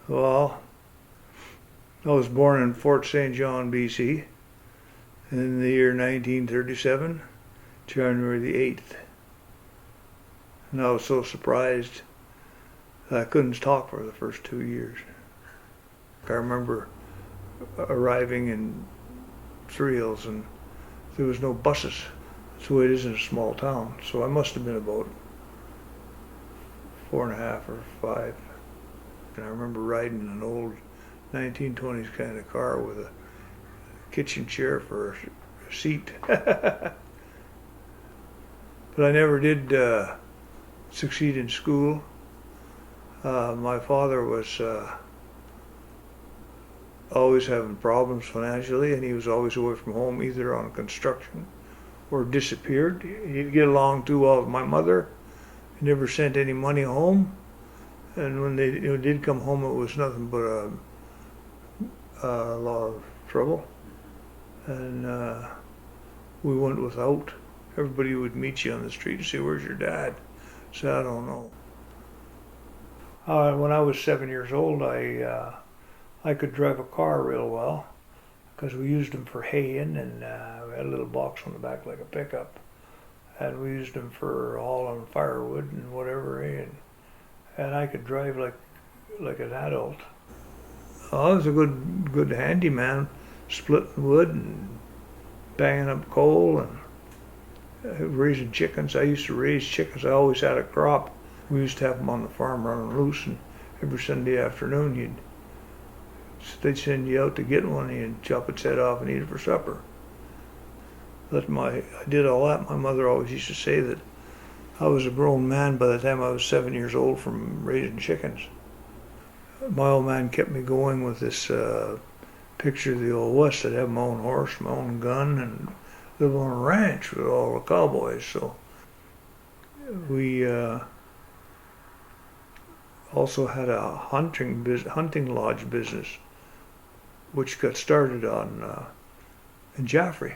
Well, I was born in Fort St. John, BC, in the year 1937, January the 8th. And I was so surprised that I couldn't talk for the first 2 years. I remember arriving in Three Hills and there was no buses. That's the way it is in a small town. So I must have been about 4.5 or 5. And I remember riding an old 1920s kind of car with a kitchen chair for a seat. But I never did succeed in school. My father was always having problems financially, and he was always away from home, either on construction or disappeared. He'd get along too well with my mother. He never sent any money home, and when they did come home, it was nothing but a lot of trouble. And we went without. Everybody would meet you on the street and say, "Where's your dad?" I said, "I don't know." When I was 7 years old, I could drive a car real well because we used them for haying, and we had a little box on the back like a pickup, and we used them for hauling firewood and whatever, and I could drive like an adult. I was a good handyman, splitting wood and banging up coal and raising chickens. I used to raise chickens. I always had a crop. We used to have them on the farm running loose, and every Sunday afternoon they'd send you out to get one, and you'd chop its head off and eat it for supper. I did all that. My mother always used to say that I was a grown man by the time I was 7 years old from raising chickens. My old man kept me going with this picture of the old West. I'd have my own horse, my own gun, and live on a ranch with all the cowboys. So we also had a hunting lodge business, which got started in Jaffrey.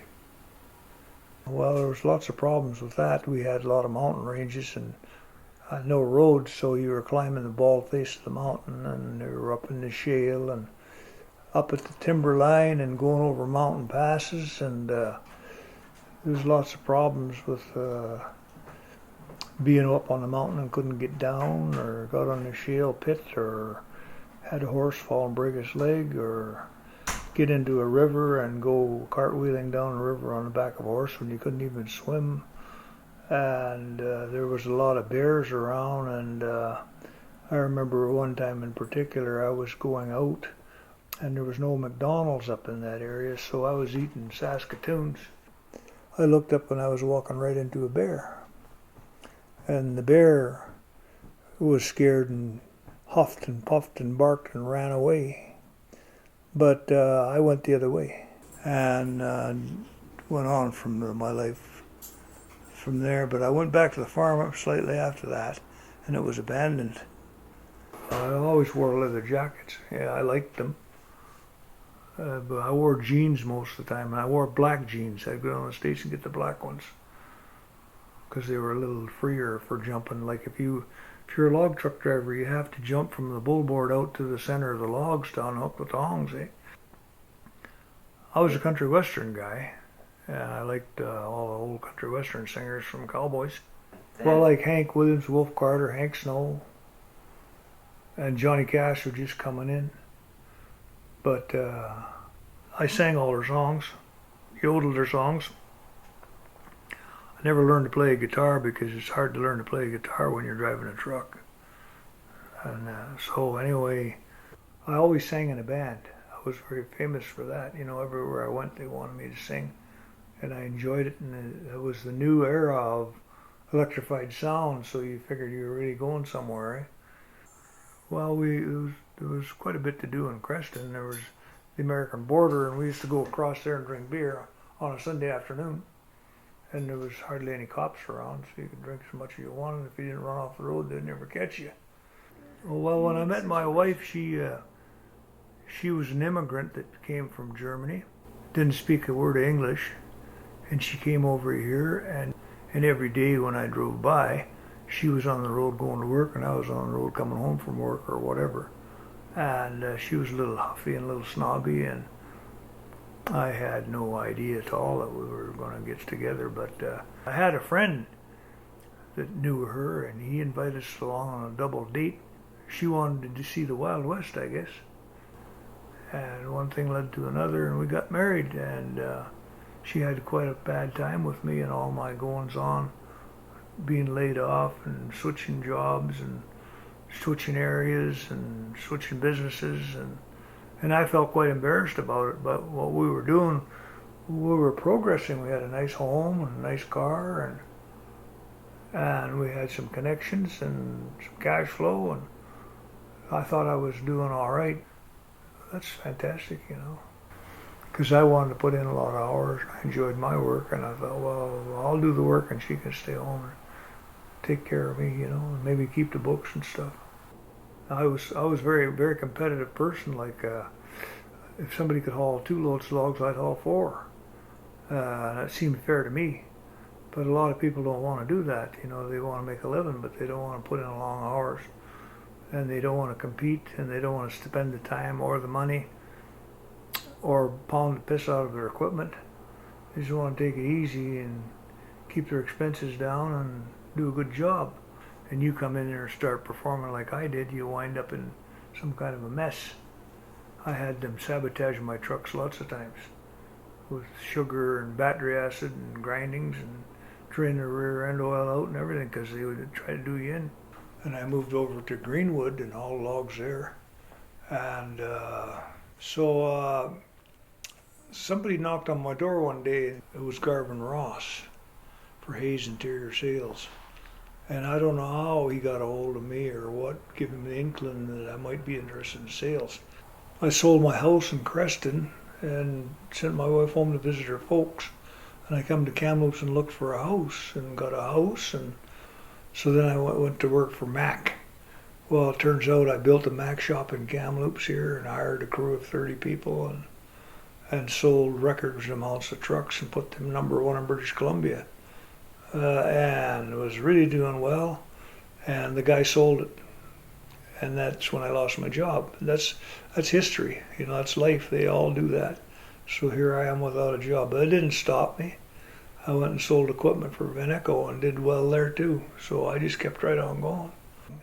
Well, there was lots of problems with that. We had a lot of mountain ranges and no roads, so you were climbing the bald face of the mountain, and you were up in the shale and up at the timberline and going over mountain passes, and there was lots of problems with being up on the mountain and couldn't get down, or got on the shale pit, or had a horse fall and break his leg, or get into a river and go cartwheeling down the river on the back of a horse when you couldn't even swim. And there was a lot of bears around, and I remember one time in particular I was going out and there was no McDonald's up in that area, so I was eating Saskatoons. I looked up and I was walking right into a bear. And the bear was scared and huffed and puffed and barked and ran away. But I went the other way and went on from my life from there. But I went back to the farm up slightly after that, and it was abandoned. I always wore leather jackets. Yeah, I liked them. But I wore jeans most of the time, and I wore black jeans. I'd go down the States and get the black ones because they were a little freer for jumping. Like if you're a log truck driver, you have to jump from the bullboard out to the center of the logs to unhook the tongs, eh? I was a country western guy, and I liked all the old country western singers from cowboys. Well, like Hank Williams, Wolf Carter, Hank Snow, and Johnny Cash were just coming in. But I sang all their songs, yodeled their songs. I never learned to play a guitar because it's hard to learn to play a guitar when you're driving a truck. And so anyway, I always sang in a band. I was very famous for that. You know, everywhere I went, they wanted me to sing, and I enjoyed it. And it was the new era of electrified sound, so you figured you were really going somewhere, eh? Well, there was quite a bit to do in Creston. There was the American border, and we used to go across there and drink beer on a Sunday afternoon. And there was hardly any cops around, so you could drink as much as you wanted. If you didn't run off the road, they'd never catch you. Well, when I met my wife, she was an immigrant that came from Germany, didn't speak a word of English, and she came over here, and every day when I drove by, she was on the road going to work, and I was on the road coming home from work or whatever. and she was a little huffy and a little snobby, and I had no idea at all that we were going to get together. But I had a friend that knew her, and he invited us along on a double date. She wanted to see the Wild West, I guess. And one thing led to another, and we got married, and she had quite a bad time with me and all my goings on, being laid off and switching jobs and switching areas and switching businesses, and I felt quite embarrassed about it. But what we were doing, we were progressing. We had a nice home and a nice car, and we had some connections and some cash flow, and I thought I was doing all right. That's fantastic, you know, because I wanted to put in a lot of hours. I enjoyed my work, and I thought, well, I'll do the work and she can stay home and take care of me, you know, and maybe keep the books and stuff. I was very, very competitive person. Like if somebody could haul 2 loads of logs, I'd haul 4. That seemed fair to me. But a lot of people don't want to do that. You know, they want to make a living, but they don't want to put in long hours, and they don't want to compete, and they don't want to spend the time or the money or pound the piss out of their equipment. They just want to take it easy and keep their expenses down and do a good job. And you come in there and start performing like I did, you wind up in some kind of a mess. I had them sabotaging my trucks lots of times with sugar and battery acid and grindings and drain the rear end oil out and everything, because they would try to do you in. And I moved over to Greenwood and all logs there. And so somebody knocked on my door one day. It was Garvin Ross for Hayes Interior Sales. And I don't know how he got a hold of me or what, gave him the inkling that I might be interested in sales. I sold my house in Creston and sent my wife home to visit her folks. And I come to Kamloops and looked for a house and got a house. And so then I went to work for Mac. Well, it turns out I built a Mac shop in Kamloops here and hired a crew of 30 people and sold record amounts of trucks and put them #1 in British Columbia. And was really doing well. And the guy sold it. And that's when I lost my job. That's history. You know, that's life. They all do that. So here I am without a job. But it didn't stop me. I went and sold equipment for Veneco and did well there too. So I just kept right on going.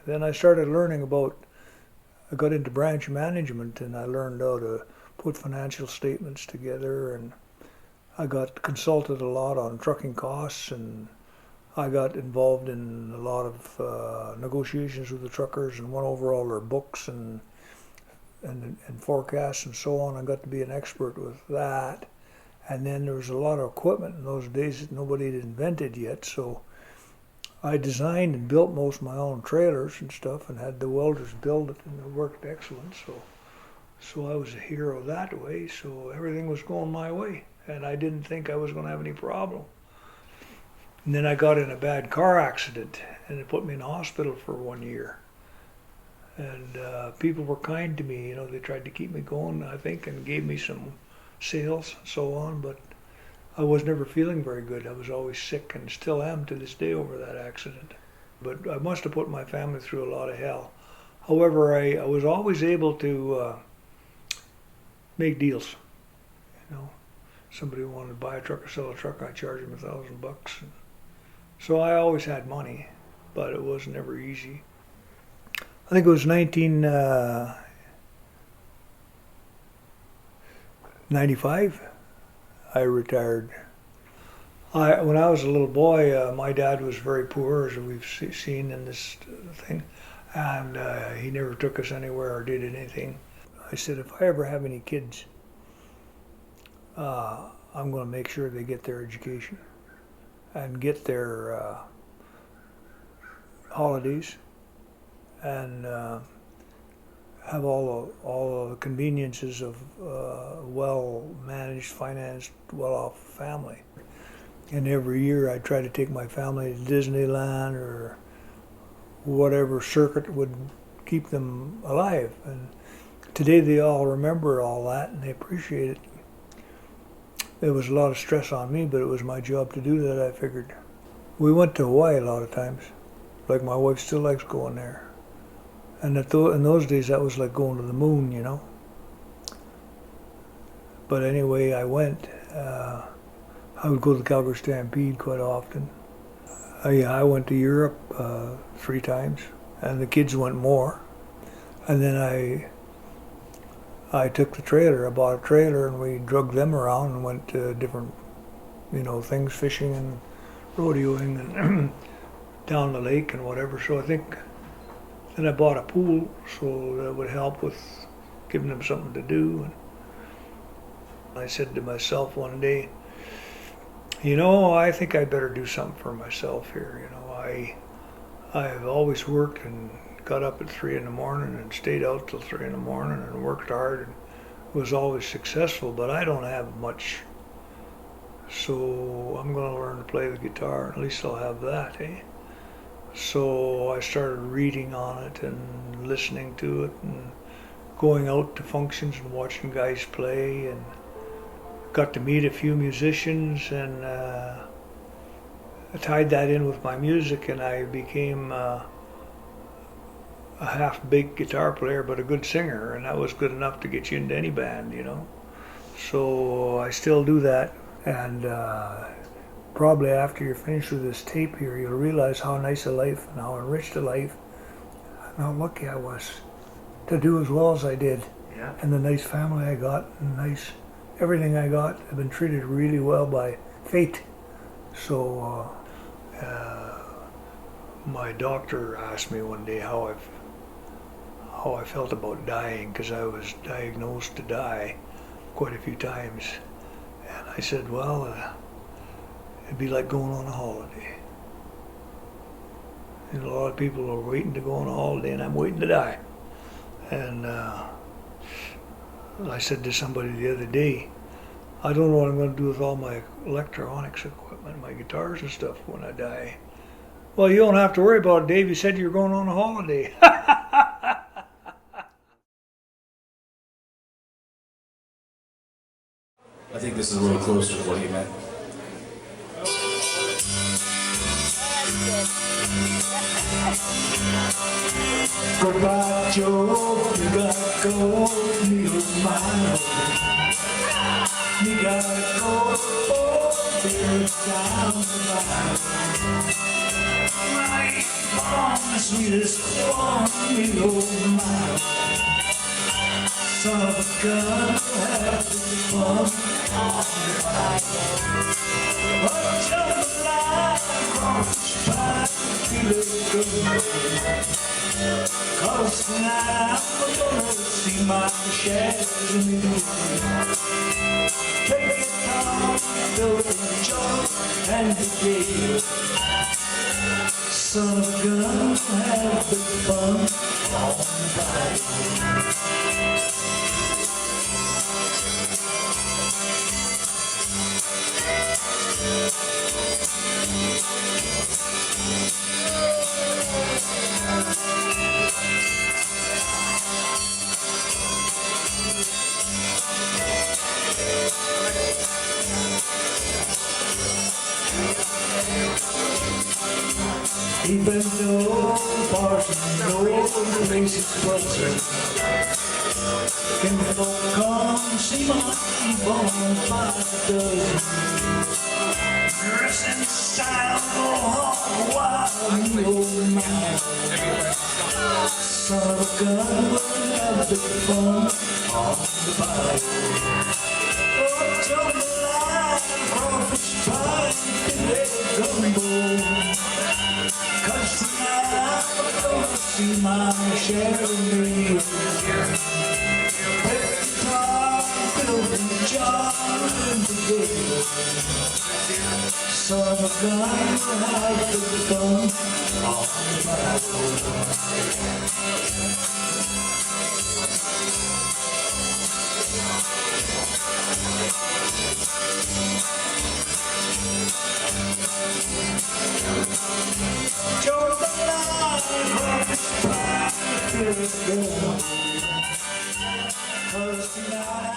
Then I started learning I got into branch management, and I learned how to put financial statements together, and I got consulted a lot on trucking costs, and I got involved in a lot of negotiations with the truckers and went over all their books and forecasts and so on. I got to be an expert with that. And then there was a lot of equipment in those days that nobody had invented yet, so I designed and built most of my own trailers and stuff and had the welders build it, and it worked excellent. So I was a hero that way, so everything was going my way, and I didn't think I was going to have any problem. And then I got in a bad car accident, and it put me in the hospital for 1 year. And people were kind to me, you know, they tried to keep me going, I think, and gave me some sales and so on, but I was never feeling very good. I was always sick and still am to this day over that accident. But I must have put my family through a lot of hell. However, I was always able to make deals. You know, somebody wanted to buy a truck or sell a truck, I charged them $1,000. So I always had money, but it was never easy. I think it was 1995 I retired. When I was a little boy, my dad was very poor, as we've seen in this thing, and he never took us anywhere or did anything. I said, if I ever have any kids, I'm going to make sure they get their education and get their holidays and have all the conveniences of well-managed, financed, well-off family. And every year I try to take my family to Disneyland or whatever circuit would keep them alive. And today they all remember all that and they appreciate it. There was a lot of stress on me, but it was my job to do that, I figured. We went to Hawaii a lot of times. Like, my wife still likes going there. And in those days, that was like going to the moon, you know. But anyway, I went. I would go to the Calgary Stampede quite often. Yeah, I went to Europe 3 times, and the kids went more. And then I took the trailer. I bought a trailer, and we drug them around and went to different, things, fishing and rodeoing and down the lake and whatever. So I think then I bought a pool, so that would help with giving them something to do. And I said to myself one day, I think I better do something for myself here. I've always worked and got up at 3 in the morning and stayed out till 3 in the morning and worked hard and was always successful, but I don't have much. So I'm going to learn to play the guitar. At least I'll have that, eh? So I started reading on it and listening to it and going out to functions and watching guys play, and got to meet a few musicians, and I tied that in with my music, and I became a half-baked guitar player but a good singer, and that was good enough to get you into any band, So I still do that, and probably after you're finished with this tape here, you'll realize how nice a life and how enriched a life and how lucky I was to do as well as I did. Yeah. And the nice family I got, and everything I got. I've been treated really well by fate. So my doctor asked me one day how I felt about dying, because I was diagnosed to die quite a few times. And I said, well, it'd be like going on a holiday. And a lot of people are waiting to go on a holiday, and I'm waiting to die. And I said to somebody the other day, I don't know what I'm going to do with all my electronics equipment, my guitars and stuff when I die. Well, you don't have to worry about it, Dave. You said you were going on a holiday. I think this is a little closer to what he meant. Goodbye, Joe, you gotta go, little mile. You gotta go, feel down the line. Right on the sweetest one, little mile. Son of a gun, have fun on the fire. But you're the line across the pine, feeling good. Cause tonight I'm gonna see my shadows in the moon. Take it down, fill the joy and the gate. Son of a gun, have big fun on the fire. Even though Parsons knows the basic butter, can folk come see my bonfire? Dress in style, go home wild, you old man. Son of a gun, will have the fun on the fire. Oh, tell the line, crawfish pie, let gumbo. Cause tonight I'm gonna see my share of me. Pick the guitar, fill the jar in the gate. Son of a gun, have the fun on the fire. You're the light, feel it go. Cause tonight